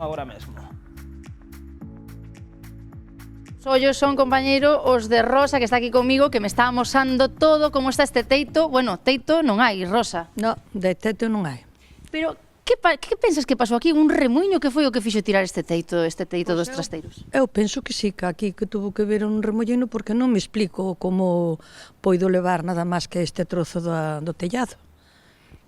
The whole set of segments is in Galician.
Agora mesmo. Ollos son, compañeiro, os de Rosa, que está aquí comigo, que me está amosando todo como está este teito. Bueno, teito non hai, Rosa. No, de teito non hai. Pero que pensas que pasou aquí? Un remuiño que foi o que fixo tirar este teito dos trasteiros? Eu penso que sí, que aquí que tuvo que ver un remollino, porque non me explico como poido levar nada máis que este trozo do tellado.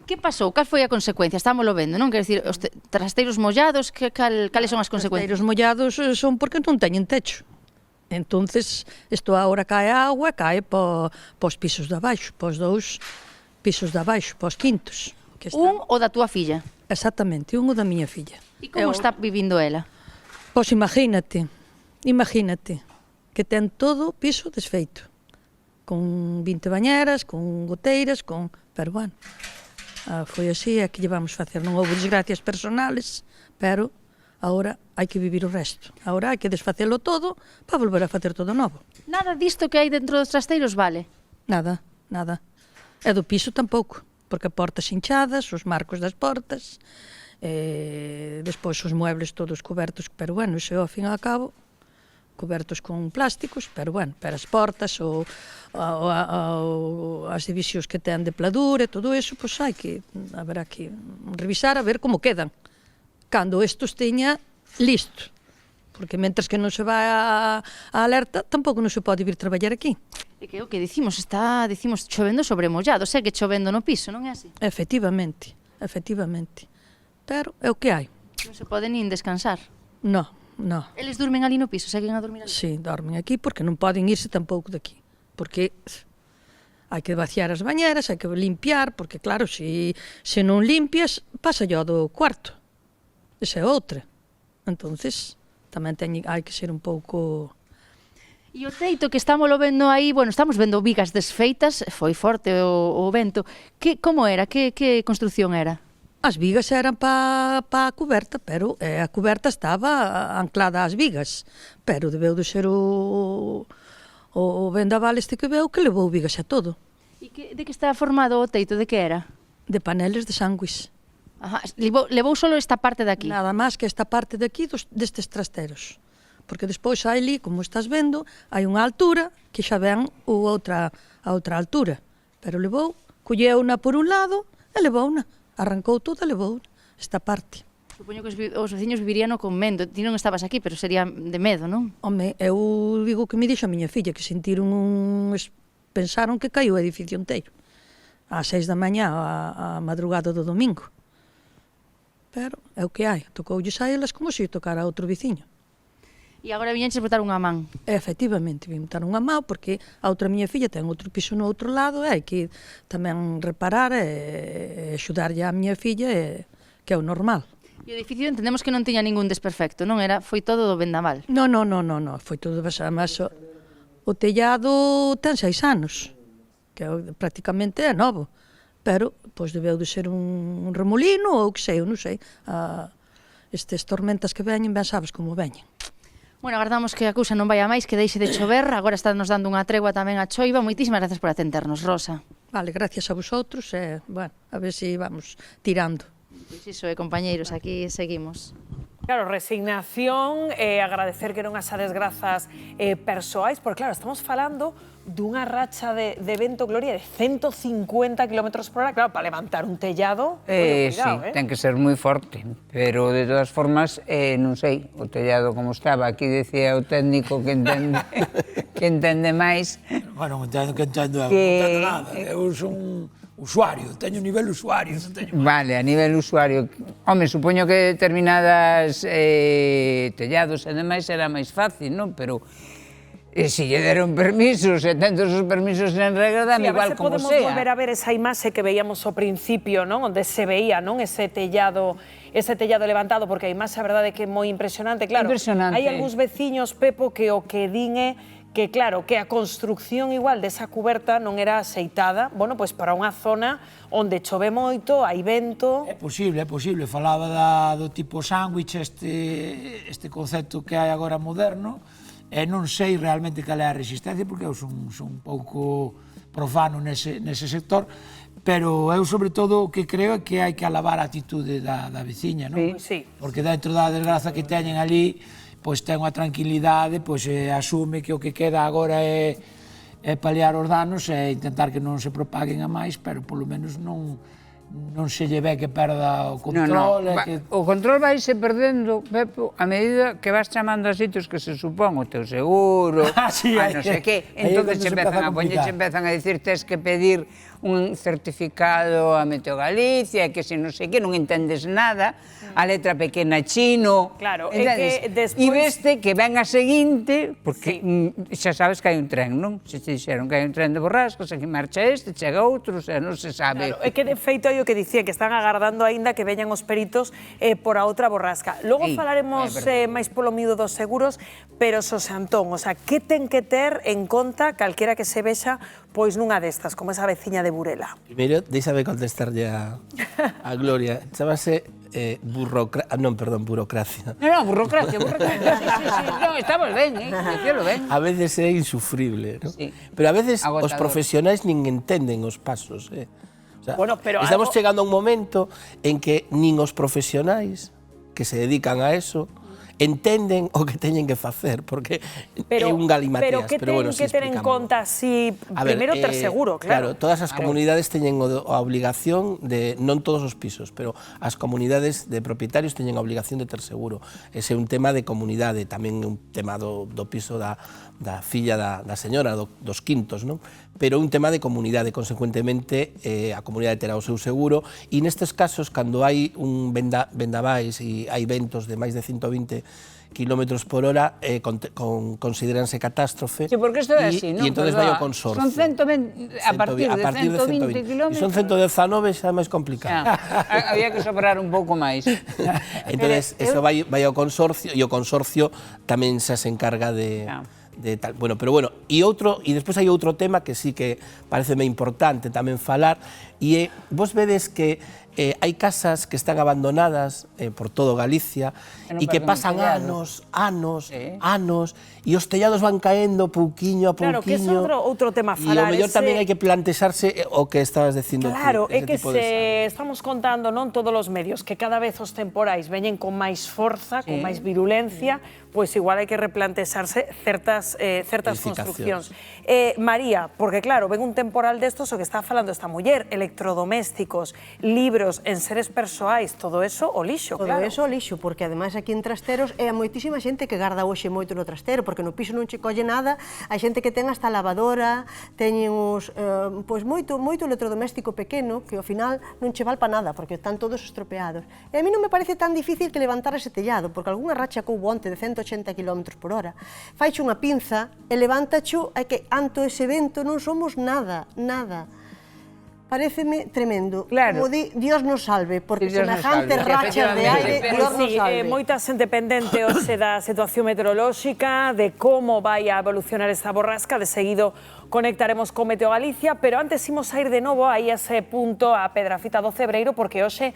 Que pasou? Cal foi a consecuencia? Estámoslo vendo, non? Quer dicir, os trasteiros mollados, cales son as consecuencias? Os mollados son porque non teñen techo. Entonces, isto agora cae a auga, cae pos pisos de abaixo, pos dous pisos de abaixo, pos quintos. Un o da túa filla? Exactamente, un o da miña filla. E como está vivindo ela? Pois imagínate, que ten todo piso desfeito, con 20 bañeras, con goteiras, pero bueno, foi así, é que llevamos facer, non houve desgracias personales, pero agora hai que vivir o resto, agora hai que desfacelo todo para volver a facer todo novo. Nada disto que hai dentro dos trasteiros vale? Nada, nada. E do piso tampouco, porque portas hinchadas, os marcos das portas, despois os muebles todos cobertos, pero bueno, iso ao fin e ao cabo, cobertos con plásticos, pero bueno, pero as portas ou as divisións que ten de pladura e todo iso, pois hai que, haberá que revisar a ver como quedan, cando isto esteña listo, porque mentres que non se vai a alerta, tampouco non se pode vir traballar aquí. É que o que dicimos, dicimos chovendo sobre mollado, segue chovendo no piso, non é así? Efectivamente, pero é o que hai. Non se pode nin descansar. No. Eles durmen ali no piso, seguen a dormir ali? Sí, dormen aquí porque non poden irse tampouco daqui, porque hai que vaciar as bañeras, hai que limpiar, porque claro, se non limpias, pasa yo do cuarto. Esa é outra. Entonces, tamén hai que ser un pouco... E o teito que estamos vendo aí, bueno, estamos vendo vigas desfeitas, foi forte o vento. Como era? Que construcción era? As vigas eran pa a cuberta, pero a cuberta estaba anclada ás vigas, pero debeu de ser o vendaval este que veu que levou vigas a todo. E de que está formado o teito? De que era? De paneles de sanguis. Ajá, levou solo esta parte de aquí? Nada máis que esta parte de aquí destes trasteros. Porque despois hai ali, como estás vendo, hai unha altura que xa ven a outra altura. Pero levou, colleuna por un lado e levouna. Arrancou toda e levou esta parte. Supoño que os veciños vivirían con medo. Ti non estabas aquí, pero sería de medo, non? Home, eu digo que me dixo a miña filla que sentiron pensaron que caiu o edificio inteiro. Ás 6 da mañá, a madrugada do domingo. Pero é o que hai, tocoulles a elas como se tocara a outro veciño. E agora viñenches botar unha man? Efectivamente, vim botar unha man, porque a outra miña filla ten outro piso no outro lado, e hai que tamén reparar e axudarlle a miña filla, que é o normal. E o edificio entendemos que non tiña ningún desperfecto, non? Foi todo do vendaval? Non, foi todo además, o tellado ten 6 anos, que prácticamente é novo. Pero, pois, debeu de ser un remolino ou que sei, eu non sei. Estes tormentas que veñen, ben sabes como veñen. Bueno, agardamos que a cousa non vai a máis, que deixe de chover. Agora está nos dando unha tregua tamén a choiva. Moitísimas gracias por atendernos, Rosa. Vale, gracias a vosotros e, bueno, a ver se vamos tirando. Pois iso, compañeiros, aquí seguimos. Claro, resignación, agradecer que non as desgrazas persoais, porque claro, estamos falando dunha racha de vento, Gloria, de 150 km por hora, claro, para levantar un tellado, cuidado, sí, ten que ser moi forte, pero de todas formas, non sei, o tellado como estaba, aquí decía o técnico que entende máis. Bueno, non entendo nada, eu son usuario, teño nivel usuario. Vale, a nivel usuario, home, supoño que determinadas tellados e demais era máis fácil, non? Pero se lle deron permisos, e ten todos os permisos en regra, dame igual como sea. A ver se podemos volver a ver esa imaxe que veíamos ao principio, non? Onde se veía, non? Ese tellado levantado, porque a imaxe a verdade é que é moi impresionante. Claro, hai algúns veciños, Pepo, que o que din é que, claro, que a construcción igual desa cuberta non era aceitada, bueno, pois para unha zona onde chove moito, hai vento... É posible, falaba do tipo sándwich, este concepto que hai agora moderno, E non sei realmente cal é a resistencia, porque eu son un pouco profano nese sector, pero eu sobre todo o que creo é que hai que alabar a atitude da veciña, non? Sí. Porque dentro da desgraza que teñen ali, pois ten unha tranquilidade, pois asume que o que queda agora é paliar os danos e intentar que non se propaguen a máis, pero polo menos non se lle ve que perda o control. O control vaise perdendo, Pepo, a medida que vas chamando a sitios que se supón o teu seguro, a non sei que, entón empezan a dicir tes que pedir un certificado a Meteo Galicia, que se non sei que, non entendes nada, a letra pequena chino, claro, entendes? E veste que ven a seguinte, porque xa sabes que hai un tren, non? Se te dixeron que hai un tren de borrascos, aquí marcha este, chega outro, o sea, non se sabe. Claro, é que de feito hai o que dicía, que están agardando aínda que veñan os peritos por a outra borrasca. Logo falaremos máis polo miúdo dos seguros, pero Xosé Antón, o sea, que ten que ter en conta calquera que se vexa pois nunha destas, como esa veciña de Burela? Primeiro, deixame contestarlle a Gloria. Chámase burocracia. Non, burocracia. Non, estamos ben, dicíalo ben. A veces é insufrible, ¿no? Sí. Pero a veces Agotador. os profesionais nin entenden os pasos, O sea, Bueno, pero estamos algo... chegando a un momento en que nin os profesionais que se dedican a eso entenden o que teñen que facer, porque é un galimatías. Pero que ten que ter en conta si primeiro ter seguro, claro. Claro, todas as comunidades teñen a obligación de, non todos os pisos, pero as comunidades de propietarios teñen a obligación de ter seguro. Ese é un tema de comunidade, tamén un tema do piso da filla da señora, dos quintos, non? Pero un tema de comunidade, consecuentemente a comunidade terá o seu seguro, e nestes casos, cando hai un vendavais e hai ventos de máis de 120 kilómetros por hora, considéranse catástrofe. Sí, porque isto é así, non? E entón vai ao consorcio. Son 120, a partir de 120 kilómetros. E son 119, xa é máis complicado. Había que soprar un pouco máis. Entón, eso vai ao consorcio, e o consorcio tamén xa se encarga de tal. Bueno, pero bueno, e despois hai outro tema que sí que pareceme importante tamén falar, e vos vedes que hai casas que están abandonadas por todo Galicia e que pasan anos, e os tellados van caendo pouquiño a pouquiño. Claro, que é outro tema a E falar. o mellor tamén hai que plantexarse o que estabas dicindo. Claro, é que se estamos contando, non, todos os medios, que cada vez os temporais veñen con máis forza, con máis virulencia, pois igual hai que replantexarse certas construccións. María, porque claro, ven un temporal destos, o que está falando esta muller, electrodomésticos, libros, enseres persoais, todo eso o lixo, claro. Todo eso o lixo, porque ademais aquí en Trasteros é a moitísima xente que garda hoxe moito no trastero, porque no piso non che colle nada, hai xente que ten hasta lavadora, teñen os, pois moito electrodoméstico pequeno, que ao final non che val pa nada, porque están todos estropeados. E a mí non me parece tan difícil que levantar ese tellado, porque algunha racha que houbo onte de 180 km por hora, faiche unha pinza e levántacho, é que anto ese vento non somos nada. Paréceme tremendo. Claro. Como di, Dios nos salve, porque semejantes rachas de aire, Dios nos salve. Moita xente pendente hoxe da situación meteorolóxica, de como vai a evolucionar esta borrasca, de seguido conectaremos con Meteo Galicia, pero antes imos a ir de novo a ese punto, a Pedrafita do Cebreiro, porque hoxe